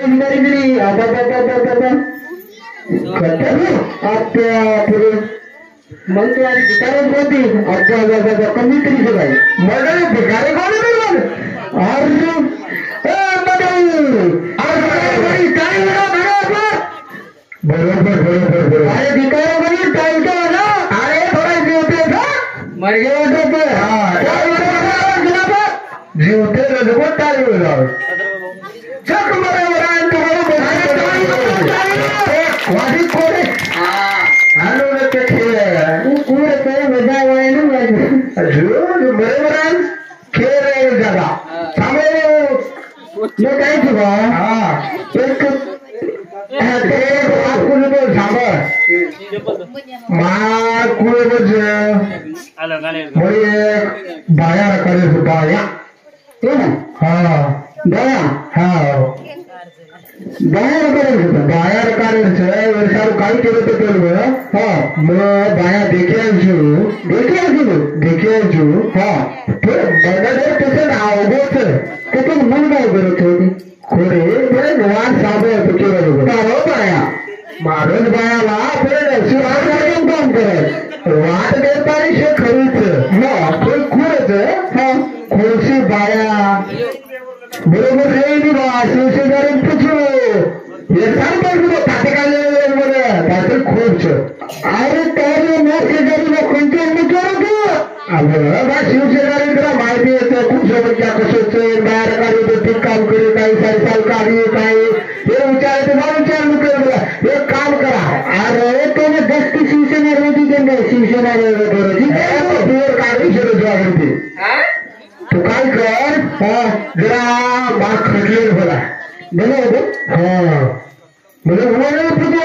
इंदिरी आता मग तू आज भिकारी होती आता कमी तरी सगळी मग भिकारी कोण बरोबर बरोबर अरे भिकारी बनी टाइम का ना अरे थोड़ा जीवते था मर गया तो जीवते रजको टाइम हो जाओ चक मरे वरान वादी कोरे हालो ने के खेल पूरे करे मजा आए ना जो मरे वरान खेल रहे जगह सामने ये काय थी हां एक बाया करे बाया हाँ बाया हाँ बाया करे बाया करे सारू काही केलं तर केलं हाँ मग बाया देखे हाँ तो बघा तसं अवघड त्याचं मन काय करत होती खोरे बरे वाट साबळ केलं बाया मारून बायाला शिवाय काम करत वाट देतानी शे खरीच मग खुरच खुर्शी बाया बरोबर रेडी बा शिवशेजारी पुछो हे सांगतो खाते काढले बरं त्याचं खूपच अरे त्याने मग शेजारी कोणते विचारू बा शिवशेजारी तुला माहिती येतं खूप सोबतच्या कसं बाहेर काढू ते काम करे काही साडेसाल काढू काही हे विचारायचं ना विचार एक काम करा अरे त्याने दस्ती शिवसेना रोजी शिवसेना काढू तू काय कर जरा बाग खटले बोला बरोबर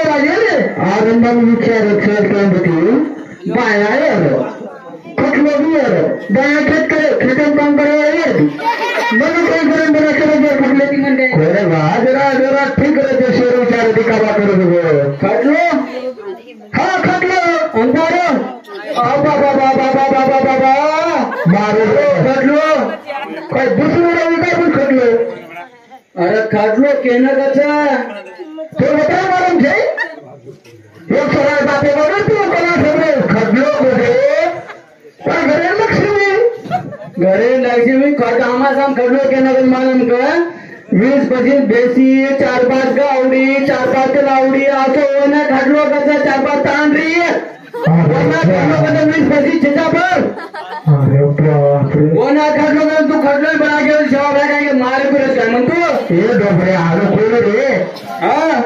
लागेल आनंद विचार बाया खटलो बी बाया खेटून काम करायला म्हणून काही करून बरं खटले ती म्हणते अरे वा जरा ठीक आहे शेर विचार ती काबा करू खटलो हा खटलो अंधार बाबा मारो खटलो काय दुसरं काय पण खटलो अरे खटलो केनं कसा तो बता मालूम छे एक सरळ बापे बघा तू कोणा सगळे खटलो मध्ये पण घरे लक्ष्मी खट आमासाम खटलो केनं मालूम का 20-25 बेसी 4-5 गावडी 4-5 लावडी असं होणं खटलो कसं 4-5 तांडरी कोणा खटलो कसं 20-25 चिंता पर कोणा खटलो कसं तू खटलो बना के सेवा भेटाएंगे मारे पुरस काय म्हणतो हे डोबरे आलो कोण रे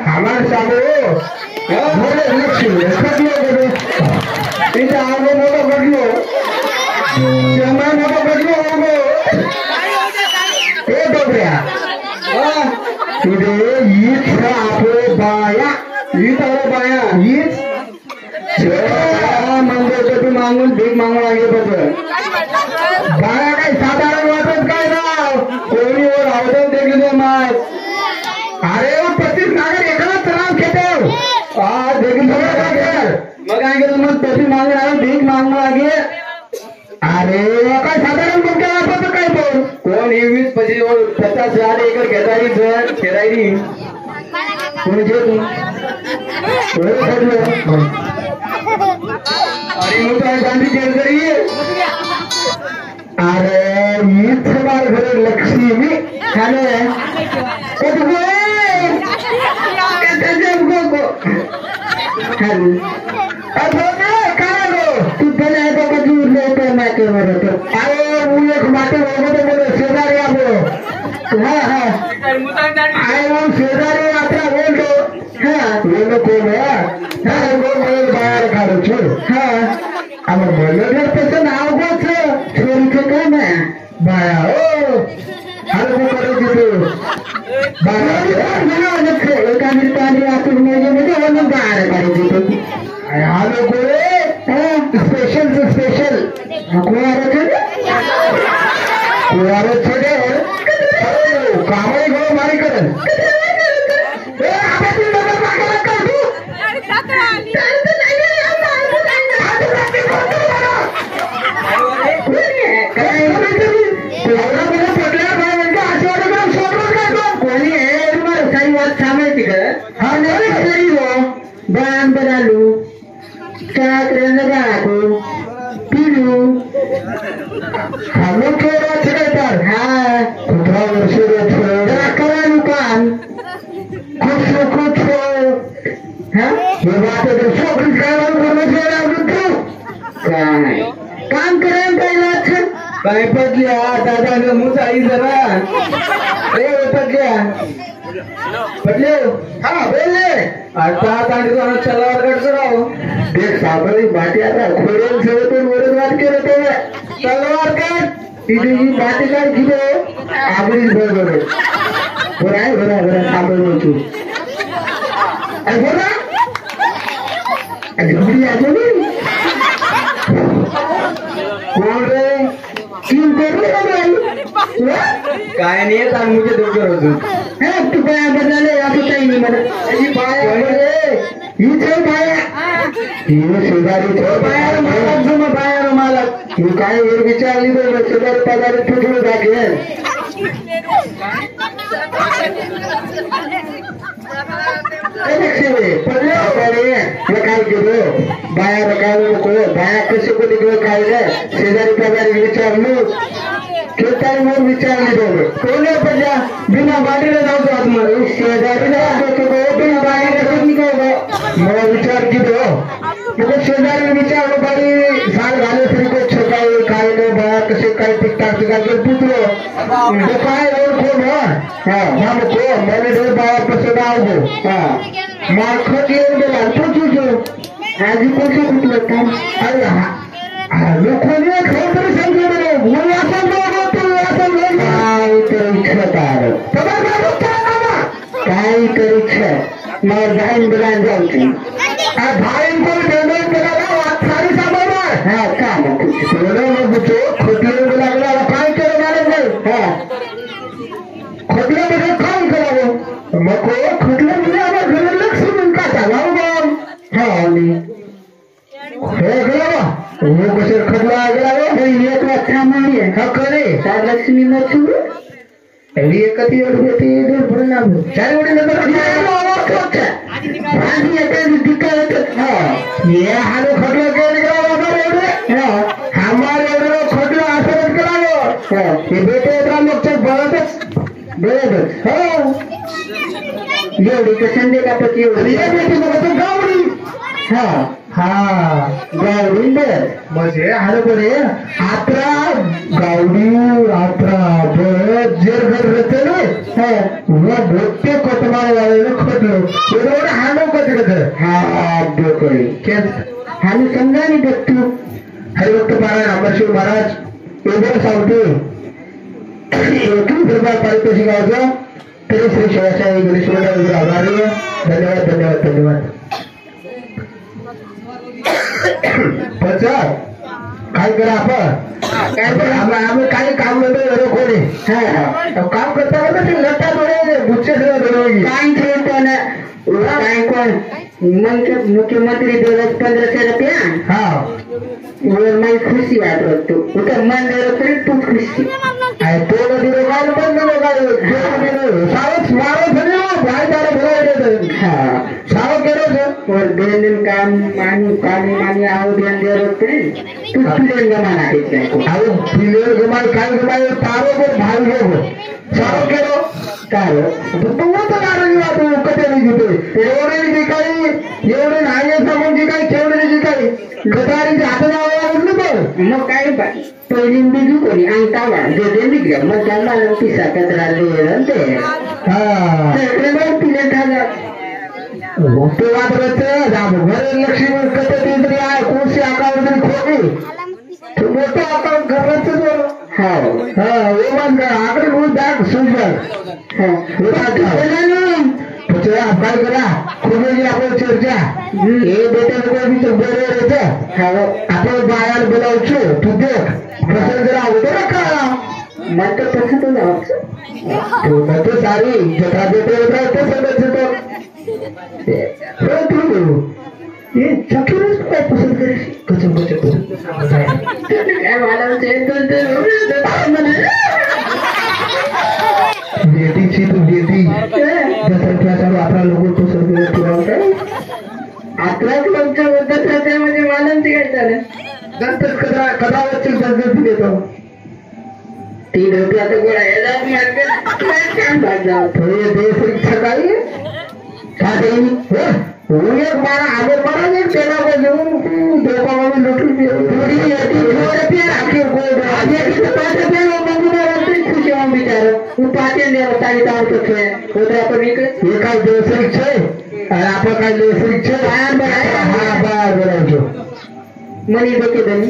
हमार सामो मोरे लक्ष्मी खटलो रे तिथे आलो मोठा खटलो सेवा मोठा खटलो होगो हे डोबऱ्या तुझे हीच आपले बाया हीच मंदिर तू मागून भीक मागून आगे बघ बाया काय साधारण वाटत काय राव कोणी वर अवधन देखील माय अरे वो 25 नागर एकाला तलाव खेटेव देखील मग काय केलं मग पती मागून आलो भीक मागून आगे अरे काय साधारण तुमच्या वाटत काय बोल कोण 20-25-50 एकर घेतारी जर खेळायरी कोणी जे तू अरे मग काय गांधी केलं तरी अरे हीच बार घरे लक्ष्मी खाणे तू त्याला बघा दूर होतो मातेवर अरे उलट माते वगैरे शेजारी आलो मग शेजारी आता बोलतो कोण बाहेर काढू मला त्याचं नाव गोच छोरीचं काय ना बाया हो हलको करत होतो एका मिनिटाने आपण म्हणजे बाहेर काढत होतो हॅलो कोळे स्पेशल कुवारच छोटे कामही घेऊ मारी करेल कोणी माहिती का हा नाही घरी हो बाण बनालू क्या करेंगे बाको पिलू हम लोग छोड़ा छड़े पर हाँ कुत्रा वर्षे छोड़ा करा लुकान कुछ हाँ ये बात है तो सब कुछ काम करने से ना बुद्धू काम करें पहला अच्छा काय पडल्या दादा ने मुझे आई जरा ए पडल्या पडले हाँ बोले आता तांडी तो चलावर कट कराओ देख साबरी बाटी आता खोडून ठेवतो वरून वाट केलं ते तलवार काढ तिथे ही बाटी काढ किलो आगरी बरोबर बरं आहे बरं साबरी म्हणतो अरे बोला घडी आजो नाही कोण रे तीन करू काय नाही सांग मुझे डॉक्टर होतो हे तू पाया बदलले असं काही नाही मला ही पाया ही ठेव पाया ही शेजारी ठेव पाया मालक जो मग पाया मालक ही काय हे विचारली तर शेजारी पदारी ठेवून टाकेल काय केलं बाया काय नको बाया कसे कोणी काय शेजारी पदारी विचारलो खेळताना मग विचारले दोघं कोण पडल्या बिना बाडीला जाऊ आतमध्ये शेजारीला बिना बाडीला मला विचार केलो मग शेजारी विचारलो बाई साल घाले तरी कोण छोटाई काय नाही बाया कसे काय टिकटाक काय पुतलो काय कोण हा नको मला डोर बाया कसं नाव गो हा मार्फत येऊन गेला तो तुझो आधी कोणतं कुठलं काम अरे हा लोकांनी खरं तरी सांगतो बरं मुली असं काहीतरी मग जाईन बघायला जाऊची भाईन कोण ठेवलं करायला सारी सामान हा का मग खोटलं लागला काय केलं मला नाही हा खोटलं म्हणजे काम करावं मग खोटलं म्हणजे आम्हाला घरी लक्ष म्हणून का चालावं मग हा आणि हे गेला वो कसे खटला गेला एक वाजता मारी हा करे सात लक्ष्मी नसू एवढी एकती एवढी दोन परिणाम चार एवढे नंतर हालो खटलं केलं हमारे एवढं खटलं असं करावं हे बेटे लोकच्या बळतच हो एवढी कसं का पती एवढी गावडी हा हा गावडी बर म्हणजे हालो बरे आत्रा गावडी आत्रा बर जेर घर रचले मोठे कोटमाळ वाले खोटलो एवढं हानो कधी हा डोकळी हानी समजा नाही बघतो हरिभक्त पारायण अमरशिव महाराज एवढं सांगतो दरबार पारितोषिक गावचं तरी श्री शिवासाई गणेश मंडळ आभारी धन्यवाद धन्यवाद धन्यवाद काय करा आपण काय आम्ही काही काम नव्हतं कोणी काम करता ते लटा डोळे गुच्छ काय खेळतो ना काय कोण मुख्यमंत्री 2015 रुपया हा मला खुशी वाटत उतर मन तरी तू खुशी आहे तो दिलो काय बंद सावच मारो झाले भाईदार बोलायचं हा साव केलं और दिन काम मानी आओ ध्यान दे रखते तू फिलेन गमाना है को आओ फिलेन गमाल काय गमाल तारो को भाई हो साव केलो तारो तो तो कारण बात कते नाही घेते एवढे नाही समोर काय ठेवले काय गदारी हात लावलं बघ मग काय पहिली बिजू कोणी अंकावा जे निघलं मग त्यांना पिसा कचरा लिहिलं ते हा ते पिले खाला ते वाटत घर लक्ष्मी कते तरी आहे कोणशी अकाउंट तरी खोटी मोठं अकाउंट घरच हा हा मग आकडे बोल दाग सुजल काय करा खोली आपण चर्चा हे बेटा बरोबर आपण बाहेर बोलावचो तू देख प्रसन्न जरा होतो का मग तर तसं तो जायचं सारी जत्रा बेटे होता सगळं तू ये चक्कीच काय पसंत करेस कचम काय मला बेटीची तू बेटी अकरा लोक तो सगळे अकरा लोकच्या बद्दल म्हणजे मालांची काय झालं दंतच कदा वच्चल दंत देतो 3 रुपया तो गोळा थोडे देश इच्छा काही साधे एक मारा आगे मारा एक तेरा को घेऊन दोघांमध्ये लुटून थोडी येते रुपये आखिर गोड आगे 5 रुपये मागून राहते खुशी होऊन बिचार तू पाटे ने ताई ताव तो छे होते आपण हे काय देश इच्छा आहे आपण काय देश इच्छा आहे हा बार बोलायचो मनी बके दनी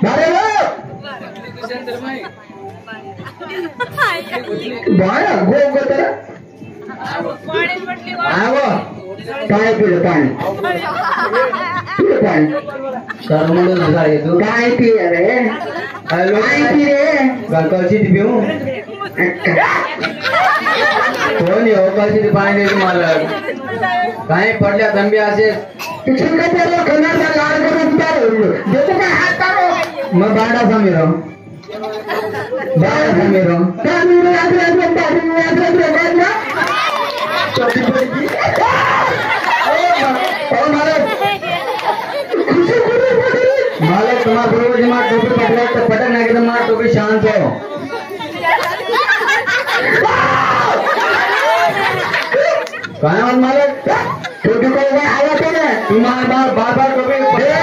अरे बाळा गो गोतरा आवा काय पिलं पाणी पिलं पाणी सर्वमंगल झाले तू काय पिय रे काय पी रे गलकाची ती पिऊ कोण येऊ काची पाणी दे तुम्हाला काय पडल्या दंबी असे पिछून का पडला खनाचा लाड करून उतार देतो काय हात काढो मग बाडा समीरो बाडा समीरो त्या मी आजला पाणी आजला बाडा छोटी छोटी ओ मालक मालक तुम्हारा बरोबर जमा टोपी पकड़ा तो पटक ना एकदम मार टोपी शांत हो काय मन मालक टोपी को आवाज है ना तुम्हारा बार टोपी पकड़ा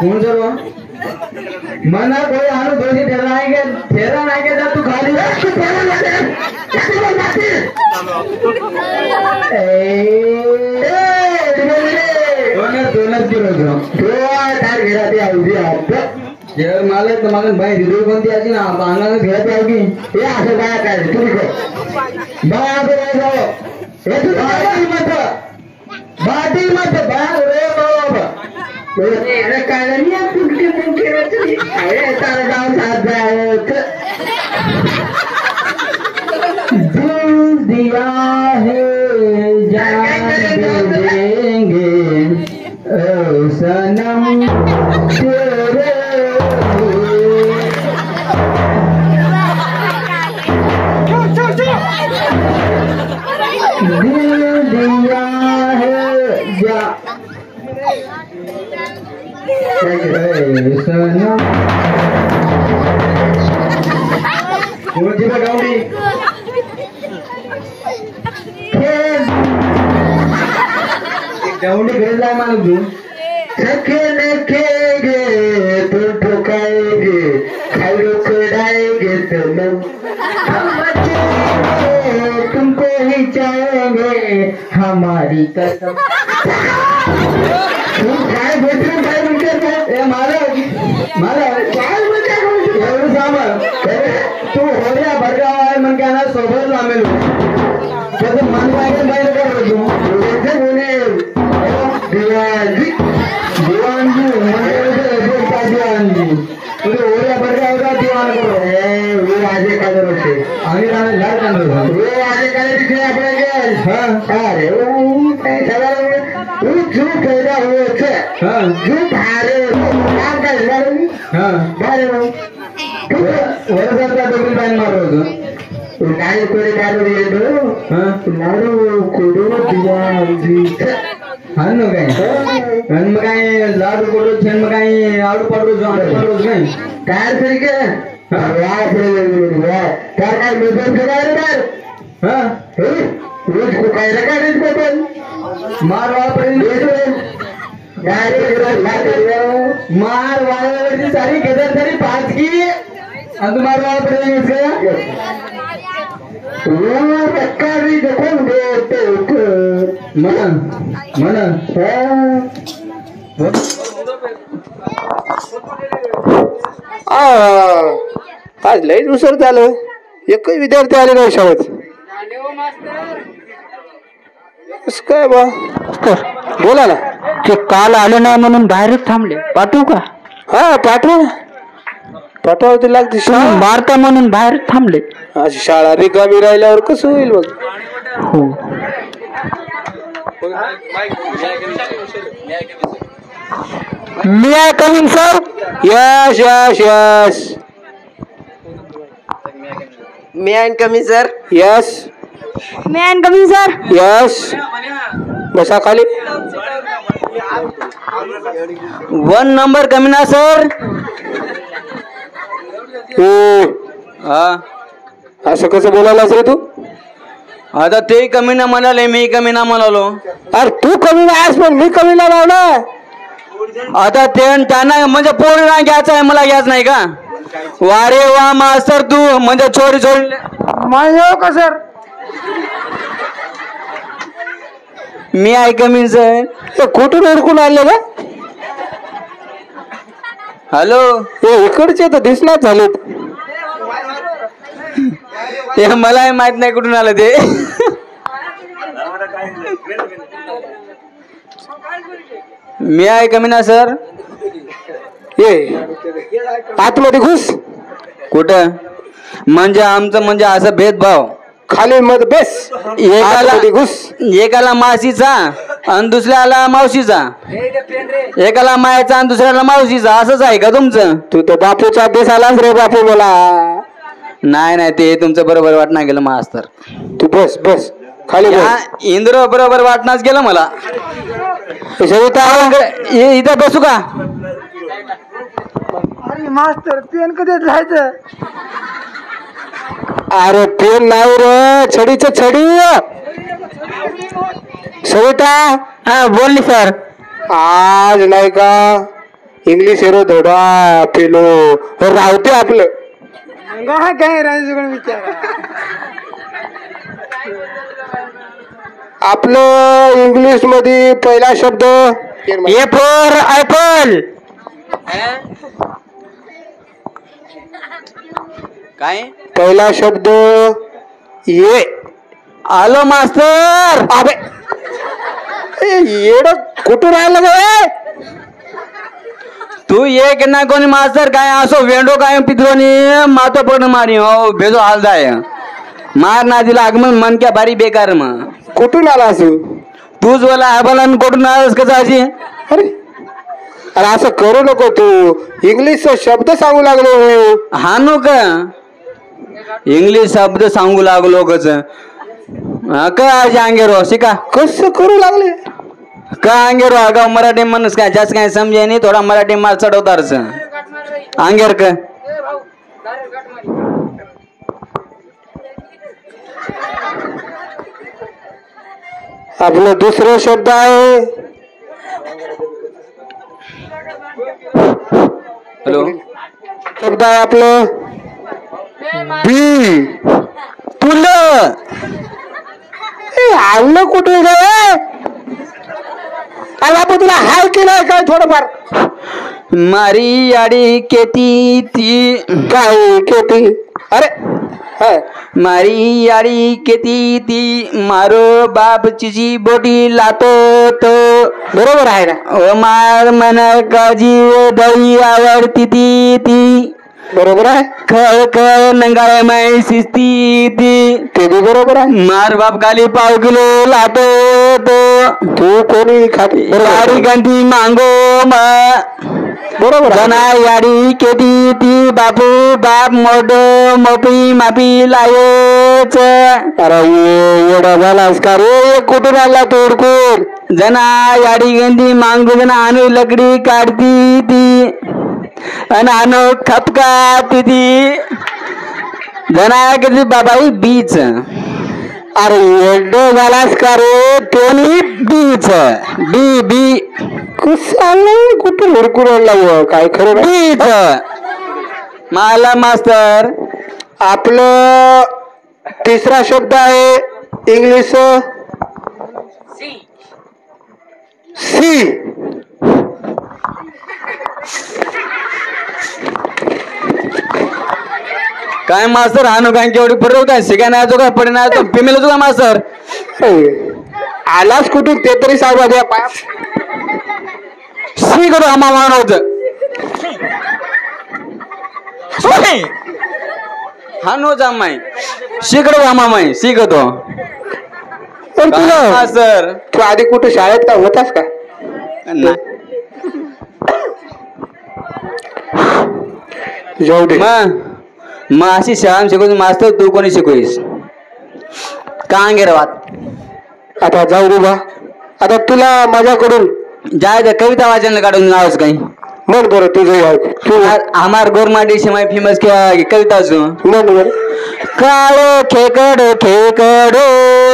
कौन से वो मना कोई आनु दोषी ठहरा नहीं के जा तू खाली दोनच जेव्हा मला तर मला बाई हिरो कोणती अशी ना अंगाला घेत आहे की हे असं बाया काय तुम्ही बाटी मत बाया रे बाबा काय तारा जाऊन साथ जायचं दिल दिया है जान देंगे ओ सनम तेरे दिल दिया है जा सनम कोणची गावडी गावडी घरी जाय माणूस तू सखे नखेगे तो ठोकाएगे खाइलो खड़ाएगे तो तुमको ही चाहेंगे हमारी कसम तू काय बोलतो काय म्हणते ए मला काय म्हणते एवढं सामान तू होड्या भरगाव आहे म्हणजे ना सोबत लांबेल त्याचं मन पाहिजे बाहेर कर तू बोले दिवाजी दिवानजी दिवानजी तुझे ओऱ्या भरगावचा दिवाण करो वे आजे कादर होते आम्ही लाड काढलो वे आजे कादर तिथे आपण गेल हां अरे काय सगळं तू झूठ पैदा होते हां झूठ हारे काम काय झालं हां बारे वरचा डबल बॅन मारलो नाही कोणी मारू येतो लाडू कोडो दिवाजी हानो काय लाडू कोडो छेन काय आडू पाडू काय तयार तरी के त्यार काय मेजर करायला काय रोज को काय रकाडीच पण मार मार वाळवरची सारी केदार तरी 5 की आणि मार वाळपडे कोण म्हणा आज लई उसर झालं एकही विद्यार्थी आले नाही शाळेत काय बा बोला ना ते काल आले नाही म्हणून बाहेरच थांबले पाठवू का हा पाठवावती लागते मारता म्हणून बाहेर थांबले अशी शाळा रिकामी राहिल्यावर कसं होईल बघ हो May I come in, sir? Yes, yes, yes. May I come in, sir? Yes, May I come in, sir? yes. बसा खाली. 1 number coming, sir. हा, असं कसं बोलायलास रे तू? आता ते कमी ना म्हणाले, मी कमी ना म्हणालो. अरे तू कमी आहेस पण मी कमी नाही लावणार. आता ते त्यांना म्हणजे पोरीला घ्यायचं आहे, मला घ्यायचं नाही का? वारे वा मास्तर तू म्हणजे चोरी माझ्या का सर? मी कमी सर. कुठून अडकून आले का? हॅलो, हे इकडचे तर दिसणार झालेत. ते मलाही माहित नाही कुठून आलं ते. मी कमी ना सर. ये आतमध्ये घुस. कुठं म्हणजे आमचं म्हणजे असं भेदभाव. खाली मत बेस. एकाला मासीचा आणि दुसऱ्याला मावशीचा, एकाला मायाचा आणि दुसऱ्याला मावशीचा, असंच आहे का तुमचं? तू तर बापूचा देश आलास रे बापू मला. नाही नाही, ते तुमचं बरोबर वाटणार गेलं मास्तर. तू बस बस खाली बस. इंद्र बरोबर वाटणाच गेलं मला. इथं बसू का? अरे मास्तर पेन कधी जायचं? अरे पेन नाही रे, छडीच छडी. सविता, हा बोलली सर. आज नाही का इंग्लिश हिरो धोडा पेलो राहते आपलं. काय राहायचं विचार. आपलं इंग्लिश मध्ये पहिला शब्द ए फॉर ऍपल. काय पहिला शब्द ये. आलो मास्तर. अबे येड कुठून राहिलं गे? तू ये की ना कोणी मास्तर काय असो वेंडो काय पित्रोनी मातो पण मारी हो भेजो हाल जाय मार ना दिला आगमन मन क्या भारी बेकार मग. कुठून आला असू? तूच बोला आबाला कुठून आलास कसं अशी? अरे अरे असं करू नको तू. इंग्लिशचा शब्द सांगू लागलो. हा नो का इंग्लिश शब्द सांगू लागलो कच का अंगेरो शिका कसं करू लागले का अंगेरो अगा मराठी माणूस काय जास्त काय समजे नाही. थोडा मराठी माल चढवतारच अंगेर का. आपलं दुसरं शब्द आहे. हॅलो, शब्द आहे आपलं बी. तुला आणलं कुठे गे? अरे आपण तुला हाय केलं काय थोडंफार? मारी याडी केती ती काय केती? अरे मारी याडी केती ती मारो बाप चिची बोटी लातो तो. बरोबर आहे ना? ओ मार मन काजी दही आवडती ती ती. बरोबर आहे. खळ खळ नंगाय माय शिस्ती ती. ते बी बरोबर आहे. मार बाप गाली पाव किलो लातो तो. तू कोणी खाती? गाडी गंठी मांगो मा. बरोबर आहे. जना याडी केती ती बापू बाप मोड मोपी मापी लायच. अरे एवढा झालास का रे? कुठून आला तो उडकून? जना याडी गंधी मांगू जना आणू लकडी काढती ती आणि आणू खपका ती जना किती बाबाई बीच. अरे एवढं झालास का रे? कोणी बीच बी बी कसं आलं? कुठून उडकून आणला? काय खरं नाही. बीच मला मास्तर. आपलं तिसरा शब्द आहे इंग्लिश सी. काय मास्तर हानू काय केवढी फरक आहे? शिकाय नाही तो काय पडे नाही तो फिमेल होतो का मास्तर? आलास कुठून ते तरी सांगा द्या. सी करू आम्हा मान होत हानू जामाई शिकडो आम्हा शिकतो तुला सर. तू आधी कुठे शाळेत का होतास का? नाही जाऊ दे. मग अशी शाळा शिकवतो मास्तर तू कोणी शिकवीस का गे रवात आता जाऊ दे बा. आता तुला माझ्याकडून जाय कविता वाचन काढून नावच काही म्हण बरं तुझं तू हमार गोरमाटी से फेमस क्या कविता म्हण बरं. काळो खेकड खेकडो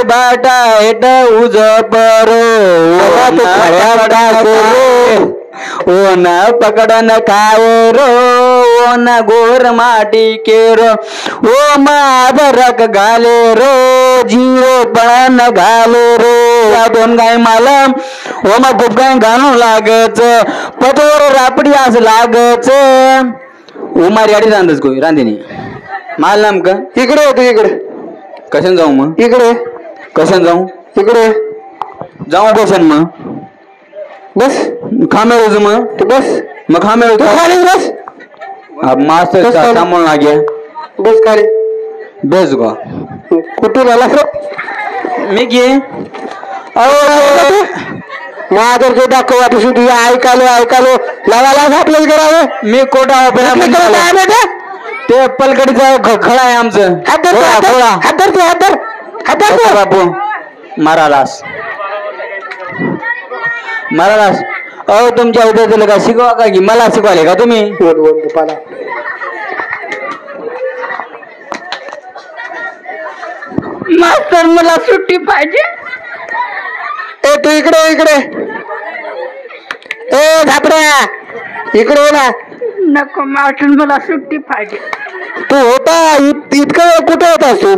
बाटा हेट उज परो ओन पकडन खाय रो ओन गोर माटी केरो ओ मादरक घाले रो झिरो पण घाले रो या दोन गाय माला ओ मा खूप गाय घालू लागच पतोर रापडी असं लागच उमारी आडी रांधच गोई रांधेनी माल नाम का इकडे तू इकडे कशाने जाऊ मग इकडे कशाने जाऊ इकडे जाऊ कशाने मग बस खामे रोज मग तू बस मग खामे रोज खाली बस अब मास्टर बस खाली. सामोर आ गया बस खाली. बेस गो कुठून आला मी की माझं दाखव वाटू तुझ्या ऐकालो लावायला आपल्याला करावं. मी कोटा ते पलकडीचा खळा आहे आमचं बापू मारालास अहो तुमच्या विद्यार्थ्याला का शिकवा का की मला शिकवाले का तुम्ही मास्तर मला सुट्टी पाहिजे. ए तू इकडे ए झापड्या इकडे हो ना. नको मास्तर मला सुट्टी पाहिजे. तू होता इतकं वेळ कुठे होतास तू.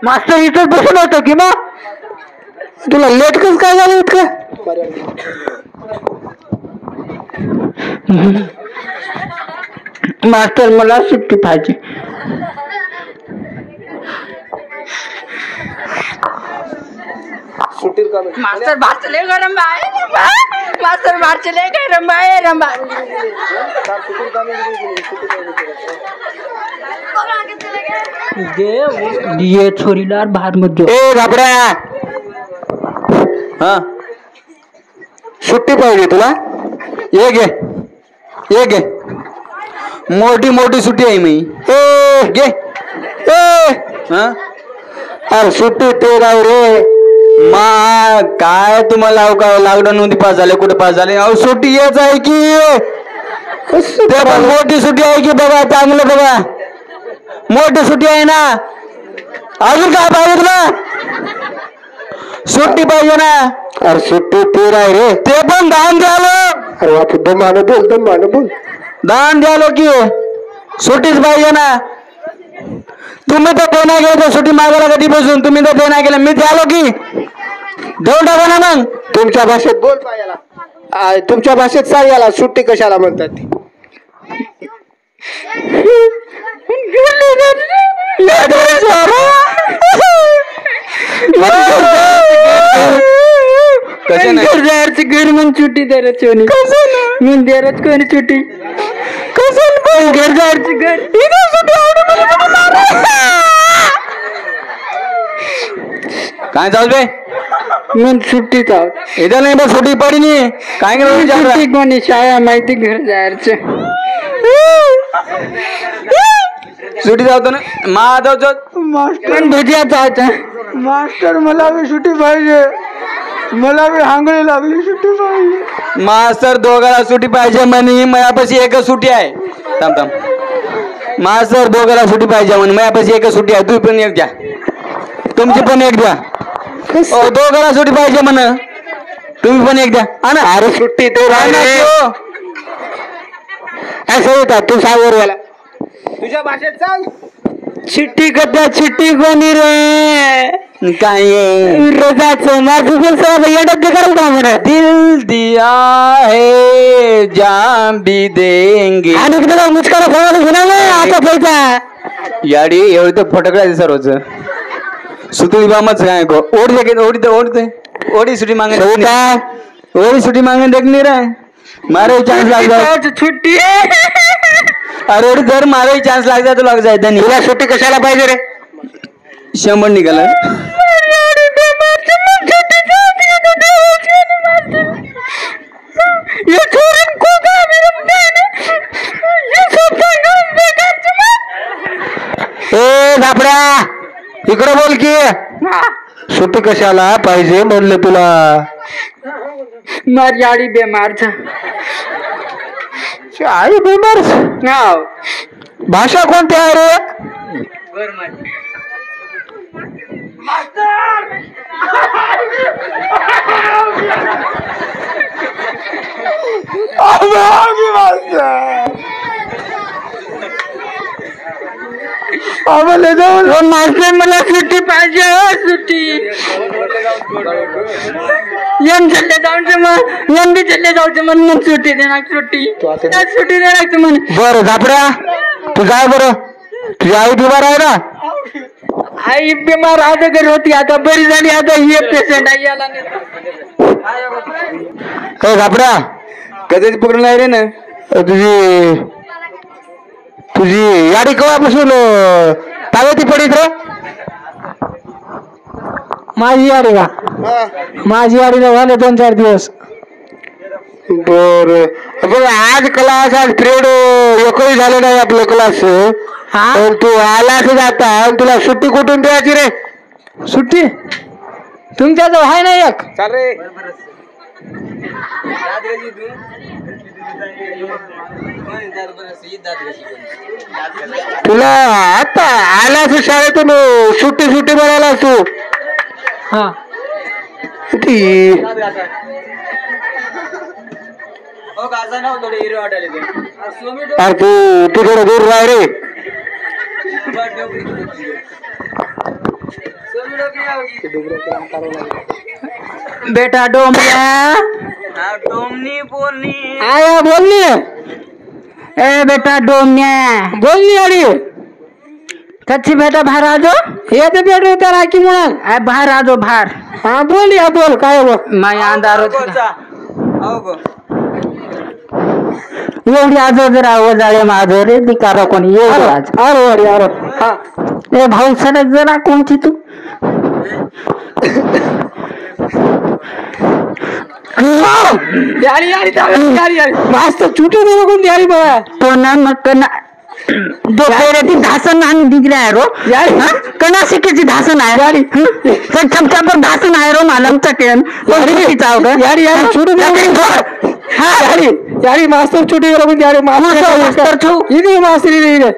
मास्तर इथं बसून होतो की मग तुला लेट कस काय झालं इतकं. मास्तर मला सुट्टी पाहिजे. मास्टर भाचले गरम आहे मास्तर भाचले गरम आहे रंबा ये छोरीदार बाहेर मध्ये ए घाबड्या हा सुट्टी पाहिजे तुला. ये घे मोठी मोठी सुट्टी आहे मी घे हा अरे सुट्टी ते राव रे. मा काय तुम्हाला लॉकडाऊन मध्ये पास झाले कुठे पास झाले अहो सुट्टी येच आहे की ते पण मोठी सुट्टी आहे की बघा चांगलं बघा मोठी सुट्टी आहे ना अजून काय पाहिजे तुला सुट्टी पाहिजे ना. अरे सुट्टी ते राय रे. ते पण दान द्यालो. अरे बापू दमानं बोल दान द्यालो की सुट्टीच पाहिजे ना. तुम्ही तर देना गेले तर सुट्टी मागायला कधी बसून तुम्ही तर देना गेला मी द्यालो की देऊन टाका ना मग. तुमच्या भाषेत बोल पायाला तुमच्या भाषेत सांग याला सुट्टी कशाला म्हणतात ती. घर मग छुट्टी दे रच मी दे रच कोणी छुट्टी घर जायची घर काय चालू बे मग सुट्टी का इथं नाही बस सुट्टी पडी नाही काय सुट्टी कोणी शाळा माहिती घर जायचं सुट्टी जातो ना मा जाऊ मास्टर भजिया जायचं मास्टर मला बी सुट्टी पाहिजे मला बी हांगडी लागली सुट्टी पाहिजे. मास्तर दोघाला सुट्टी पाहिजे म्हणे माझ्यापाशी एकच सुट्टी आहे. थांब मास्तर दोघाला सुट्टी पाहिजे म्हणे माझ्यापाशी एकच सुट्टी आहे. तुम्ही पण एक द्या तुमची पण एक द्या दोघाला सुट्टी पाहिजे म्हण तुम्ही पण एक द्या. अरे सुट्टी ते असं होता तू सांग मला तुझ्या भाषेत सांग. चिट्टी कदा चिट्टी कोणी रे काय रोजाचं माझं येडत कराल का म्हणा दिल दिया है जाम भी देंगे आणि मुचकाला आता पैसा याडी एवढी तर फटकडायचं सर्वच सुतळी बामच काय गो ओढी सुटी मांगे ओढी सुटी मांगे देखनी रे मारे चान्स लाग छुट्टी अरे ओढी जर मारे चान्स लाग जाय तो लाग जाय त्यांनी तुला सुट्टी कशाला पाहिजे रे. 100 निघाला झापड्या इकडे बोल की सुट्टी कशाला पाहिजे म्हणलं तुला. मारी आडी बेमार था. आई बेमार हाव. भाषा कोणती आहे रे. आम्हाला जाऊन मास्तर मला सुट्टी पाहिजे सुट्टी. यम चलले जाऊचं मग यम बी चलले जाऊचं म्हणून मग सुट्टी देणार सुट्टी सुट्टी देणार म्हण. बरं झापड्या तू जाय बरं. तुझी आई बिमार आहे ना. आई बिमार अगोदर होती आता बरी झाली. आता ही पेशंट आई आला काय झापड्या कधी पकडून आहे रे ना. तुझी याडी केव्हापासून ताब्याती पडीत रे. माझी याडी का माझी याडी झाले 2-4 दिवस. बर बघ आज क्लास आज पिरियड एकही झालं नाही आपलं क्लास. पण तू आलास जाता तुला सुट्टी कुठून द्यायची रे. सुट्टी तुमच्याजवळ आहे ना एक. चाल रे. तुला आता आलास शाळेतून सुट्टी म्हणाला तू. हा ती अरे तू थोडं दूर राह रे. बेटा डोमल्या आया बोलनी ए बेटा डोमन्या बोलनी अरे कच्ची बेटा बाहेर आजो येते बेट उतर की म्हणून बाहेर आजो बाहेर. हा बोल या बोल काय बोल माझ्या अंधार एवढी आजो जरा वजाळे माझं रे बिकार कोणी एवढं आज. अरे अरे हा ए भाऊ सर जरा कोणची तू यारी यारी यारी यारी मस्त छुटे दे कोण यारी बाबा तो ना मग ना दोपहर धासन आणि डिग्री आहे रो यारी कणा शिकायची धासन आहे यारी चमचा पर धासन आहे रो मालम चकेन यारी चाव का यारी यारी छुटे दे हा यारी यारी मास्टर छुटे रो यारी मास्टर छु इदे मास्टर इदे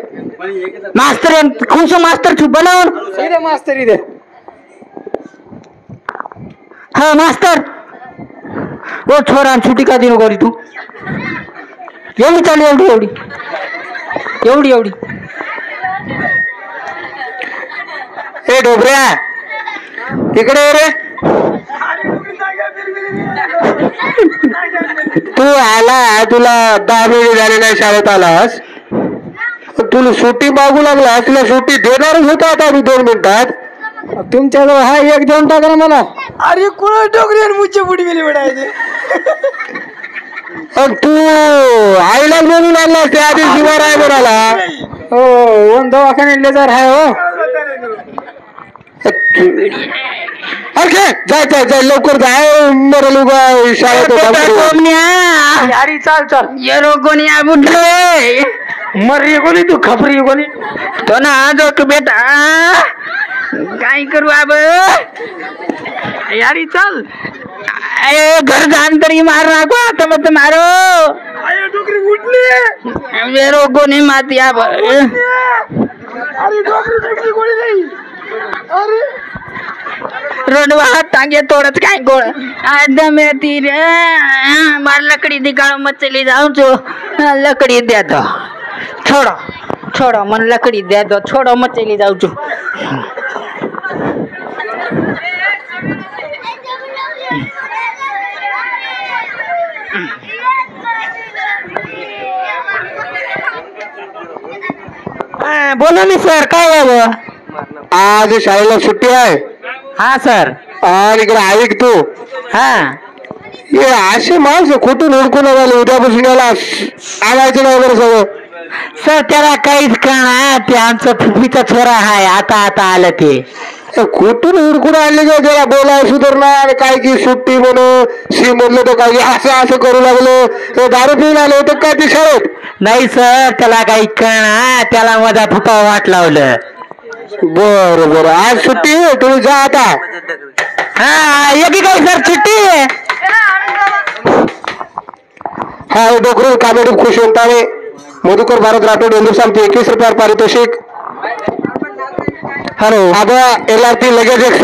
मास्टर कौन सा मास्टर छु बनाओ इदे मास्टर इदे. हाँ मास्टर वो छोरा छुट्टी का दिन करी तू एवढी चालू एवढी एवढी एवढी एवढी. ए डोबऱ्या इकडे रे. तू आला तुला 10 मिनिट झाले नाही शाळेत आलास. तुला सुट्टी मागू लागला तुला सुट्टी देणारच होता आता मी 2 मिनिटात. तुमच्याजवळ हा एक देऊन टाका ना मला. अरे कोणा डोकरी आणि मुच्चे पुढे गेली म्हणायचे. तू आईला बोलून आणलास त्या आधी शिवार आहे म्हणाला. हो दवाखान्यात लेजार आहे हो. अरे जाय जाय जाय लवकर जाय मरल उगा शाळेत. यारी चाल चाल ये रोगोनी बुडले मरी गोली तू खपरी गोली तो ना आजो तू बेटा काय करू अब यारी चल घर जान तरी मार नाको आता मत मारो डोकरी उठली ये रोगोनी माती अब अरे डोकरी गोली नाही. अरे रोडवा टांगे तोड़त काय गोड़ आदम तीर मार लकड़ी दिखाओ मत चली जाऊं जो लकड़ी दे दो छोड़ो छोड़ो मन लकड़ी दे दो छोड़ो मत चली जाऊं जो. बोलो नहीं सर काय है वो. आज शाळेला सुट्टी आहे. हाँ सर. आणि इकडे ऐक तू. हाँ हे असे माणसं कुठून हुडकून आले उद्यापासून याला आणायचं नाही बरं सगळं. सर त्याला काहीच कळणार ते आमचं फुफीचा छोरा आहे आता आता आलं ते. कुठून हुडकून आणले का त्याला बोलाय सुधारणार काय की सुट्टी म्हणून शी म्हणलं तर काय असं असं करू लागलं. दारू पिऊन आलं होतं काय ते शाळेत. नाही सर त्याला काही कळणार त्याला माझा फुफा वाट लावलं. बरं बरं आज सुट्टी आहे तुम्ही जा आता हा ये की काय सर छुट्टी आहे हा डोकरू कामेडी खुश होताने मधुकर भारत राठोड हिंदुस्थानचे 21 रुपये पारितोषिक हॅलो आता LRT लगेच एक